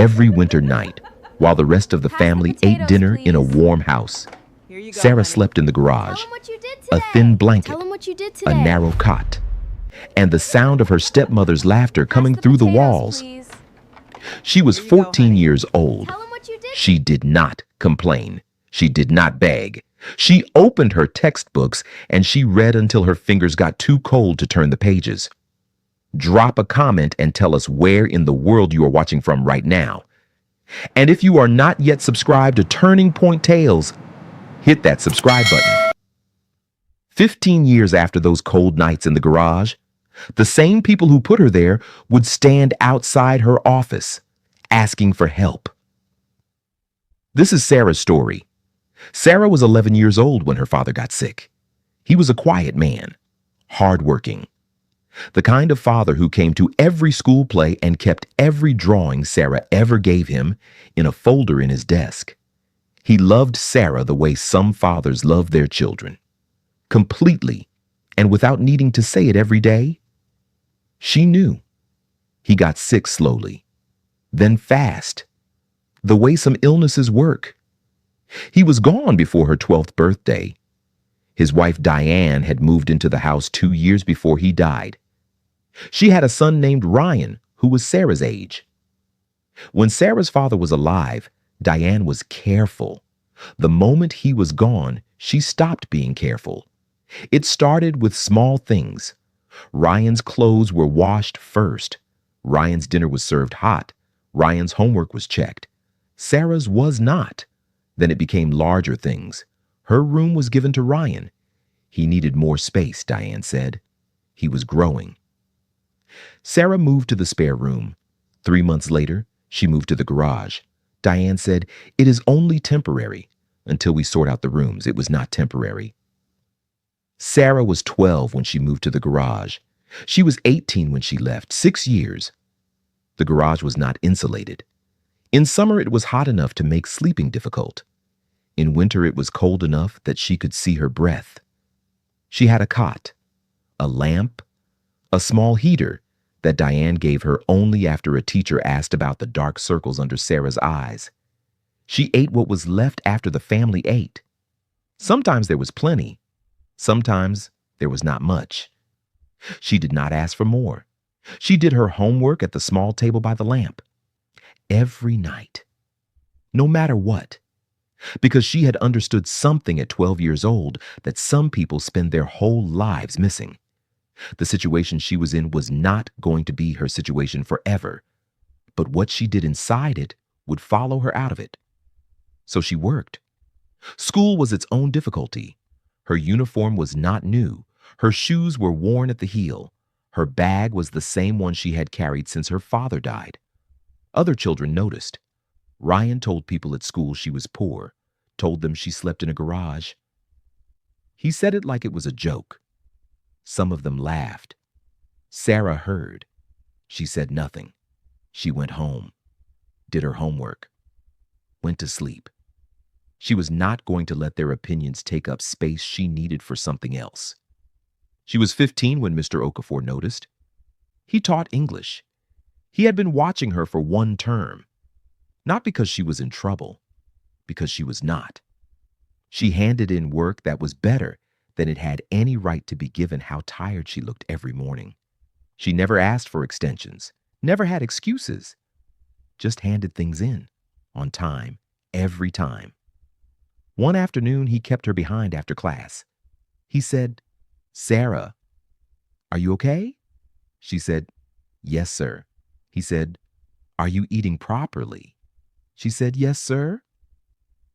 every winter night, while the rest of the Pass the family ate potatoes, dinner in a please. warm house. Here you go, Sarah honey. slept in the Tell garage, him what you did a today. thin blanket, Tell him what you did a today. narrow cot, and the sound of her stepmother's laughter Pass coming the through the potatoes, walls. please. She was Here you go, 14 honey. years old. Tell him what you did. She did not complain. She did not beg. She opened her textbooks and she read until her fingers got too cold to turn the pages. Drop a comment and tell us where in the world you are watching from right now. And if you are not yet subscribed to Turning Point Tales, hit that subscribe button. 15 years after those cold nights in the garage, the same people who put her there would stand outside her office, asking for help. This is Sarah's story. Sarah was 11 years old when her father got sick. He was a quiet man, hardworking, the kind of father who came to every school play and kept every drawing Sarah ever gave him in a folder in his desk. He loved Sarah the way some fathers love their children, completely and without needing to say it every day. She knew. He got sick slowly, then fast, the way some illnesses work. He was gone before her 12th birthday. His wife Diane had moved into the house 2 years before he died. She had a son named Ryan, who was Sarah's age. When Sarah's father was alive, Diane was careful. The moment he was gone, she stopped being careful. It started with small things. Ryan's clothes were washed first. Ryan's dinner was served hot. Ryan's homework was checked. Sarah's was not. Then it became larger things. Her room was given to Ryan. He needed more space, Diane said. He was growing. Sarah moved to the spare room. 3 months later, she moved to the garage. Diane said, "It is only temporary. Until we sort out the rooms, it was not temporary." Sarah was 12 when she moved to the garage. She was 18 when she left, 6 years. The garage was not insulated. In summer, it was hot enough to make sleeping difficult. In winter, it was cold enough that she could see her breath. She had a cot, a lamp, a small heater that Diane gave her only after a teacher asked about the dark circles under Sarah's eyes. She ate what was left after the family ate. Sometimes there was plenty. Sometimes there was not much. She did not ask for more. She did her homework at the small table by the lamp. Every night. No matter what. Because she had understood something at 12 years old that some people spend their whole lives missing. The situation she was in was not going to be her situation forever, but what she did inside it would follow her out of it. So she worked. School was its own difficulty. Her uniform was not new. Her shoes were worn at the heel. Her bag was the same one she had carried since her father died. Other children noticed. Ryan told people at school she was poor, told them she slept in a garage. He said it like it was a joke. Some of them laughed. Sarah heard. She said nothing. She went home, did her homework, went to sleep. She was not going to let their opinions take up space she needed for something else. She was 15 when Mr. Okafor noticed. He taught English. He had been watching her for 1 term. Not because she was in trouble, because she was not. She handed in work that was better than it had any right to be given how tired she looked every morning. She never asked for extensions, never had excuses, just handed things in, on time, every time. One afternoon, he kept her behind after class. He said, "Sarah, are you okay?" She said, "Yes, sir." He said, "Are you eating properly?" She said, "Yes, sir."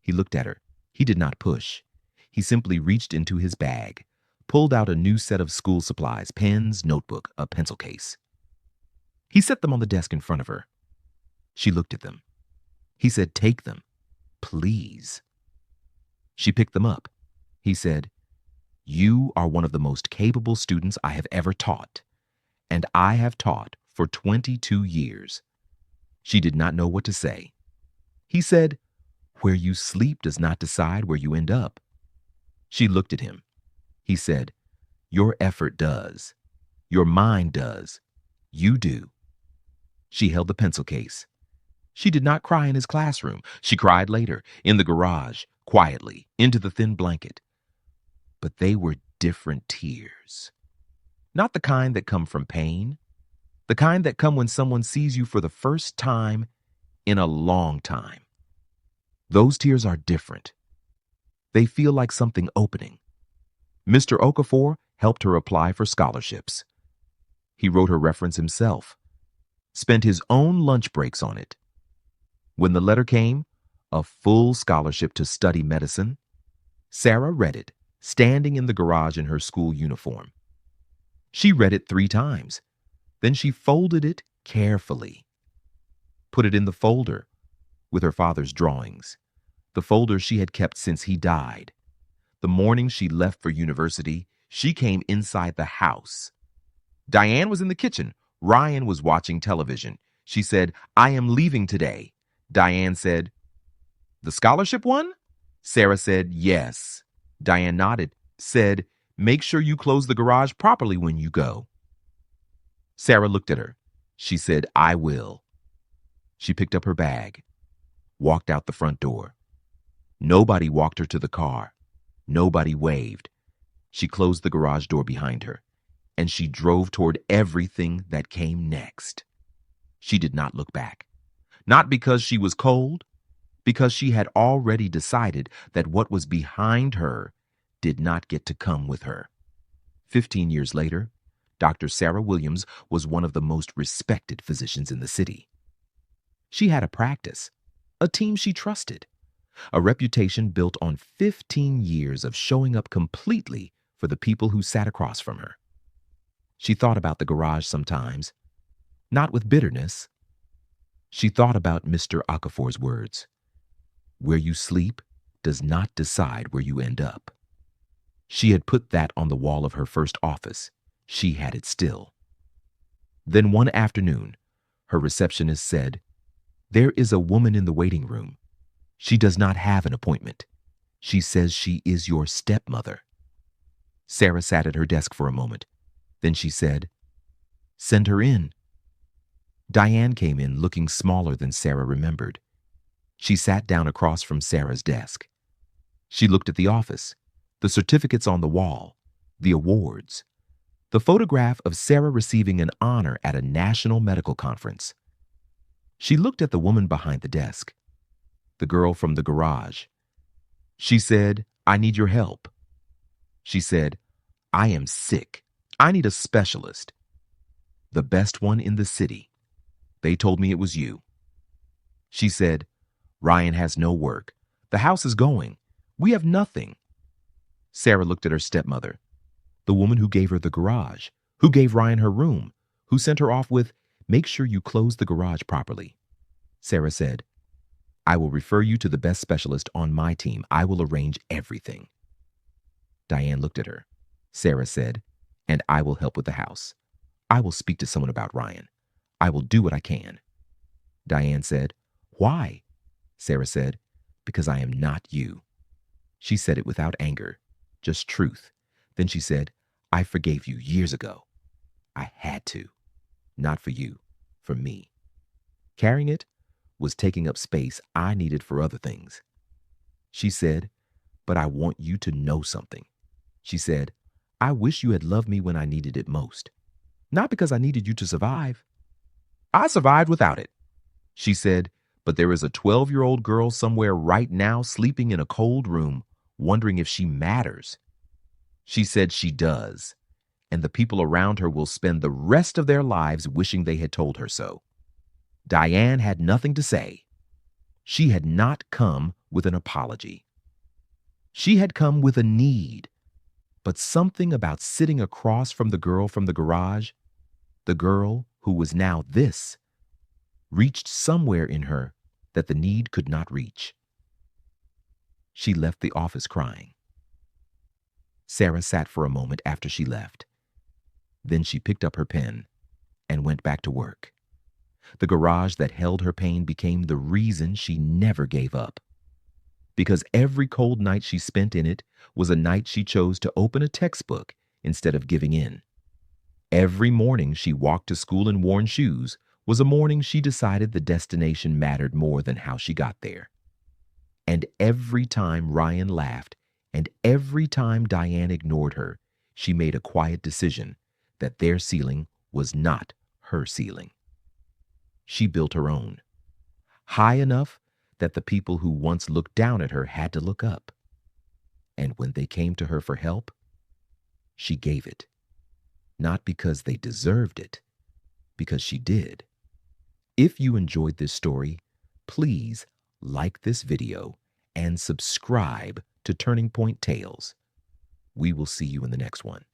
He looked at her. He did not push. He simply reached into his bag, pulled out a new set of school supplies, pens, notebook, a pencil case. He set them on the desk in front of her. She looked at them. He said, "Take them, please." She picked them up. He said, "You are one of the most capable students I have ever taught, and I have taught for 22 years. She did not know what to say. He said, "Where you sleep does not decide where you end up." She looked at him. He said, "Your effort does. Your mind does. You do." She held the pencil case. She did not cry in his classroom. She cried later, in the garage, quietly, into the thin blanket. But they were different tears. Not the kind that come from pain, the kind that come when someone sees you for the first time in a long time. Those tears are different. They feel like something opening. Mr. Okafor helped her apply for scholarships. He wrote her reference himself, spent his own lunch breaks on it. When the letter came, a full scholarship to study medicine, Sarah read it, standing in the garage in her school uniform. She read it 3 times. Then she folded it carefully, put it in the folder with her father's drawings, the folder she had kept since he died. The morning she left for university, she came inside the house. Diane was in the kitchen. Ryan was watching television. She said, "I am leaving today." Diane said, "The scholarship one?" Sarah said, "Yes." Diane nodded, said, "Make sure you close the garage properly when you go." Sarah looked at her. She said, "I will." She picked up her bag, walked out the front door. Nobody walked her to the car. Nobody waved. She closed the garage door behind her, and she drove toward everything that came next. She did not look back. Not because she was cold, because she had already decided that what was behind her did not get to come with her. 15 years later, Dr. Sarah Williams was one of the most respected physicians in the city. She had a practice, a team she trusted, a reputation built on 15 years of showing up completely for the people who sat across from her. She thought about the garage sometimes, not with bitterness. She thought about Mr. Okafor's words, "Where you sleep does not decide where you end up." She had put that on the wall of her first office. She had it still. Then one afternoon, her receptionist said, "There is a woman in the waiting room. She does not have an appointment. She says she is your stepmother." Sarah sat at her desk for a moment. Then she said, "Send her in." Diane came in looking smaller than Sarah remembered. She sat down across from Sarah's desk. She looked at the office, the certificates on the wall, the awards, the photograph of Sarah receiving an honor at a national medical conference. She looked at the woman behind the desk, the girl from the garage. She said, "I need your help." She said, "I am sick. I need a specialist. The best one in the city. They told me it was you." She said, "Ryan has no work. The house is going. We have nothing." Sarah looked at her stepmother, the woman who gave her the garage, who gave Ryan her room, who sent her off with, "Make sure you close the garage properly." Sarah said, "I will refer you to the best specialist on my team. I will arrange everything." Diane looked at her. Sarah said, "And I will help with the house. I will speak to someone about Ryan. I will do what I can." Diane said, "Why?" Sarah said, "Because I am not you." She said it without anger, just truth. Then she said, "I forgave you years ago. I had to. Not for you, for me. Carrying it was taking up space I needed for other things." She said, "But I want you to know something." She said, "I wish you had loved me when I needed it most. Not because I needed you to survive. I survived without it." She said, "But there is a 12-year-old girl somewhere right now sleeping in a cold room, wondering if she matters." She said she does, and the people around her will spend the rest of their lives wishing they had told her so. Diane had nothing to say. She had not come with an apology. She had come with a need, but something about sitting across from the girl from the garage, the girl who was now this, reached somewhere in her that the need could not reach. She left the office crying. Sarah sat for a moment after she left. Then she picked up her pen and went back to work. The garage that held her pain became the reason she never gave up. Because every cold night she spent in it was a night she chose to open a textbook instead of giving in. Every morning she walked to school in worn shoes was a morning she decided the destination mattered more than how she got there. And every time Ryan laughed, and every time Diane ignored her, she made a quiet decision that their ceiling was not her ceiling. She built her own, high enough that the people who once looked down at her had to look up. And when they came to her for help, she gave it. Not because they deserved it, because she did. If you enjoyed this story, please like this video and subscribe to Turning Point Tales. We will see you in the next one.